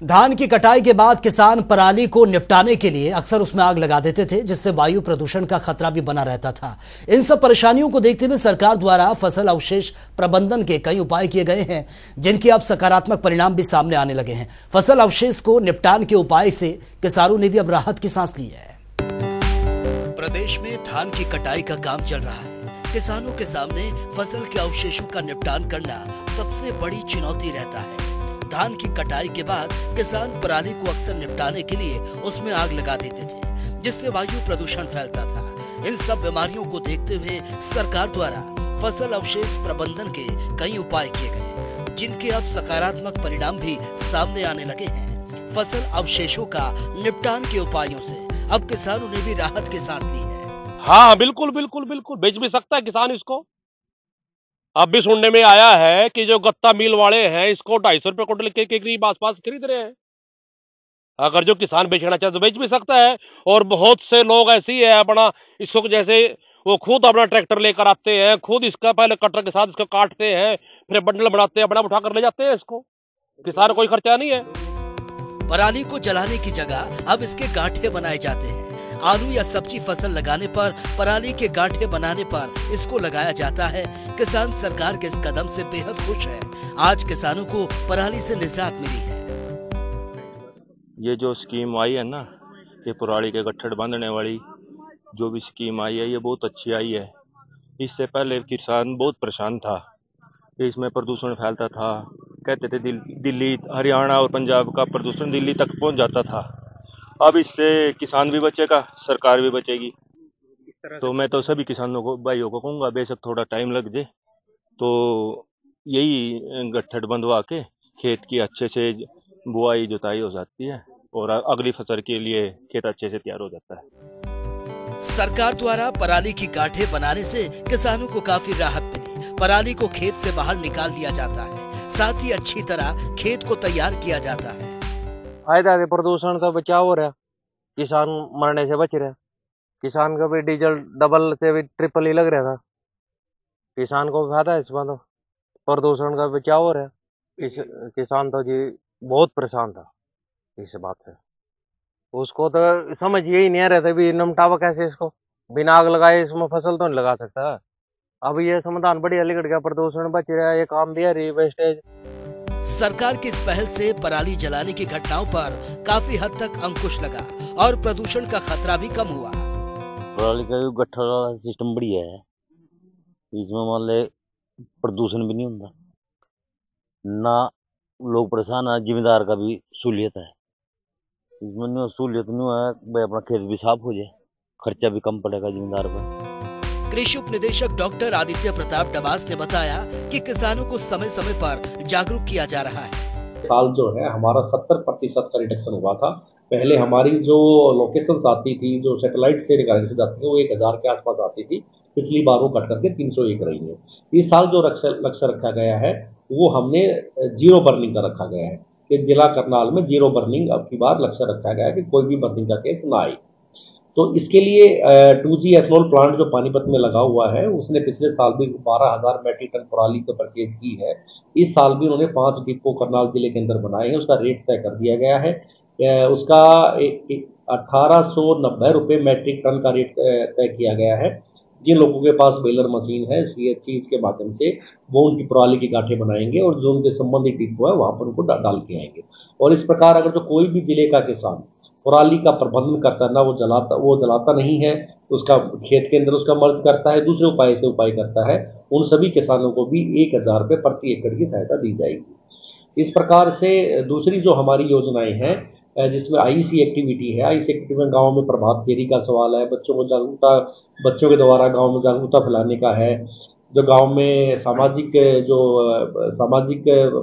धान की कटाई के बाद किसान पराली को निपटाने के लिए अक्सर उसमें आग लगा देते थे, जिससे वायु प्रदूषण का खतरा भी बना रहता था। इन सब परेशानियों को देखते हुए सरकार द्वारा फसल अवशेष प्रबंधन के कई उपाय किए गए हैं, जिनके अब सकारात्मक परिणाम भी सामने आने लगे हैं। फसल अवशेष को निपटान के उपाय से किसानों ने भी अब राहत की सांस ली है। प्रदेश में धान की कटाई का काम चल रहा है। किसानों के सामने फसल के अवशेषों का निपटान करना सबसे बड़ी चुनौती रहता है। धान की कटाई के बाद किसान पराली को अक्सर निपटाने के लिए उसमें आग लगा देते थे, जिससे वायु प्रदूषण फैलता था। इन सब बीमारियों को देखते हुए सरकार द्वारा फसल अवशेष प्रबंधन के कई उपाय किए गए, जिनके अब सकारात्मक परिणाम भी सामने आने लगे हैं। फसल अवशेषों का निपटान के उपायों से अब किसानों ने भी राहत की सांस ली है। हाँ, बिल्कुल बिल्कुल बिल्कुल बेच भी सकता है किसान इसको। अब भी सुनने में आया है कि जो गत्ता मिल वाले हैं इसको 250 रुपए क्विंटल के करीब आसपास खरीद रहे हैं। अगर जो किसान बेचना चाहे तो बेच भी सकता है। और बहुत से लोग ऐसे ही है अपना इसको, जैसे वो खुद अपना ट्रैक्टर लेकर आते हैं, खुद इसका पहले कटर के साथ इसको काटते हैं, फिर बंडल बनाते हैं, अपना उठा कर ले जाते हैं। इसको किसान कोई खर्चा नहीं है। पराली को जलाने की जगह अब इसके गांठे बनाए जाते हैं। आलू या सब्जी फसल लगाने पर पराली के गांठे बनाने पर इसको लगाया जाता है। किसान सरकार के इस कदम से बेहद खुश है। आज किसानों को पराली से निजात मिली है। ये जो स्कीम आई है ना, ये पराली के गट्ठर बांधने वाली जो भी स्कीम आई है, ये बहुत अच्छी आई है। इससे पहले किसान बहुत परेशान था, इसमें प्रदूषण फैलता था। कहते थे दिल्ली, हरियाणा और पंजाब का प्रदूषण दिल्ली तक पहुंच जाता था। अब इससे किसान भी बचेगा, सरकार भी बचेगी। तो मैं तो सभी किसानों को, भाइयों को कहूँगा, बेशक थोड़ा टाइम लग जाए तो यही गट्ठर बंधवा के खेत की अच्छे से बुआई जुताई हो जाती है और अगली फसल के लिए खेत अच्छे से तैयार हो जाता है। सरकार द्वारा पराली की गांठें बनाने से किसानों को काफी राहत मिली। पराली को खेत से बाहर निकाल दिया जाता है, साथ ही अच्छी तरह खेत को तैयार किया जाता है। फायदा है, प्रदूषण का बचाव हो रहा, किसान मरने से बच रहा। किसान का भी डीजल डबल से भी ट्रिपल ही लग रहा था। किसान को फायदा है इसमें, तो प्रदूषण का बचाव हो रहा। इस किसान तो जी बहुत परेशान था इस बात से। उसको तो समझ यही नहीं आ रहा था भी निपटावा कैसे इसको, बिना आग लगाए इसमें फसल तो नहीं लगा सकता। अब ये समाधान बढ़िया निकल गया, प्रदूषण बच रहा है, ये काम भी है वेस्टेज। सरकार की इस पहल से पराली जलाने की घटनाओं पर काफी हद तक अंकुश लगा और प्रदूषण का खतरा भी कम हुआ। पराली का गट्ठर वाला सिस्टम बढ़िया है, इसमें मान ले प्रदूषण भी नहीं होता, ना लोग परेशान है, जिम्मेदार का भी सहूलियत है। इसमें नहीं सहूलियत नहीं है भाई, अपना खेत भी साफ हो जाए, खर्चा भी कम पड़ेगा जिम्मेदार पर। कृषि उप निदेशक डॉक्टर आदित्य प्रताप डबास ने बताया कि किसानों को समय समय पर जागरूक किया जा रहा है। साल जो है हमारा 70% का रिडक्शन हुआ था। पहले हमारी जो लोकेशंस आती थी, जो सैटेलाइट से रिकॉर्ड जाती थी, वो 1000 के आसपास आती थी। पिछली बार वो घट करके 301 रही है। इस साल जो लक्ष्य रखा गया है वो हमने जीरो बर्निंग का रखा गया है कि जिला करनाल में जीरो बर्निंग अब की बार लक्ष्य रखा गया है कि कोई भी बर्निंग का केस ना आए। तो इसके लिए 2G एथनॉल प्लांट जो पानीपत में लगा हुआ है, उसने पिछले साल भी 12,000 मेट्रिक टन पराली को परचेज की है। इस साल भी उन्होंने 5 डिपो करनाल जिले के अंदर बनाए हैं। उसका रेट तय कर दिया गया है। उसका 1890 रुपये मेट्रिक टन का रेट तय किया गया है। जिन लोगों के पास बेलर मशीन है, CHC के माध्यम से वो उनकी पराली की गांठें बनाएंगे और जो उनके संबंधित डिपो है वहां पर उनको डाल के आएंगे। और इस प्रकार अगर जो कोई भी जिले का किसान पराली का प्रबंधन करता है ना, वो जलाता नहीं है, उसका खेत के अंदर उसका मर्ज करता है, दूसरे उपाय से उपाय करता है, उन सभी किसानों को भी 1000 रुपये प्रति एकड़ की सहायता दी जाएगी। इस प्रकार से दूसरी जो हमारी योजनाएं हैं, जिसमें IEC एक्टिविटी है, IEC एक्टिविटी में गाँव में प्रभात फेरी का सवाल है, बच्चों के द्वारा गाँव में जागरूकता फैलाने का है। जो गांव में सामाजिक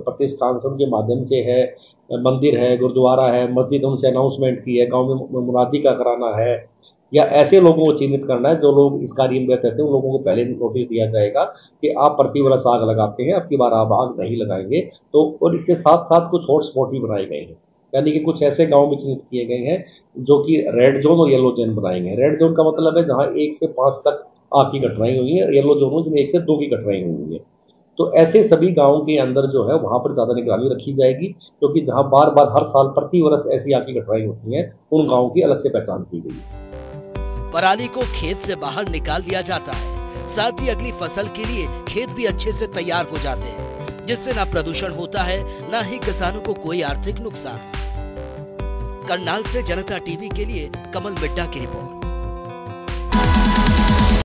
प्रतिष्ठान सब के माध्यम से है, मंदिर है, गुरुद्वारा है, मस्जिद, उनसे अनाउंसमेंट की है, गांव में मुनादी का कराना है, या ऐसे लोगों को चिन्हित करना है जो लोग इस कार्य में रहते हैं। उन लोगों को पहले नोटिस दिया जाएगा कि आप प्रतिवर्ष आग लगाते हैं, अब की बार आप आग नहीं लगाएंगे। तो और इसके साथ साथ कुछ हॉटस्पॉट भी बनाए गए हैं, यानी कि कुछ ऐसे गाँव भी चिन्हित किए गए हैं जो कि रेड जोन और येलो जोन बनाए गए हैं। रेड जोन का मतलब है जहाँ 1 से 5 तक आग की घटनाएं हुई है, येलो जोन में जिनमें 1 से 2 की घटनाएं हुई है। तो ऐसे सभी गाँव के अंदर जो है वहाँ पर ज़्यादा निगरानी रखी जाएगी, क्योंकि जहाँ बार बार हर साल प्रति वर्ष ऐसी आग की घटनाएं होती हैं, उन गाँव की अलग से पहचान की गई है। पराली को खेत से बाहर निकाल दिया जाता है, साथ ही अगली फसल के लिए खेत भी अच्छे से तैयार हो जाते हैं, जिससे ना प्रदूषण होता है, ना ही किसानों को कोई आर्थिक नुकसान। करनाल से जनता टीवी के लिए कमल मिड्डा की रिपोर्ट।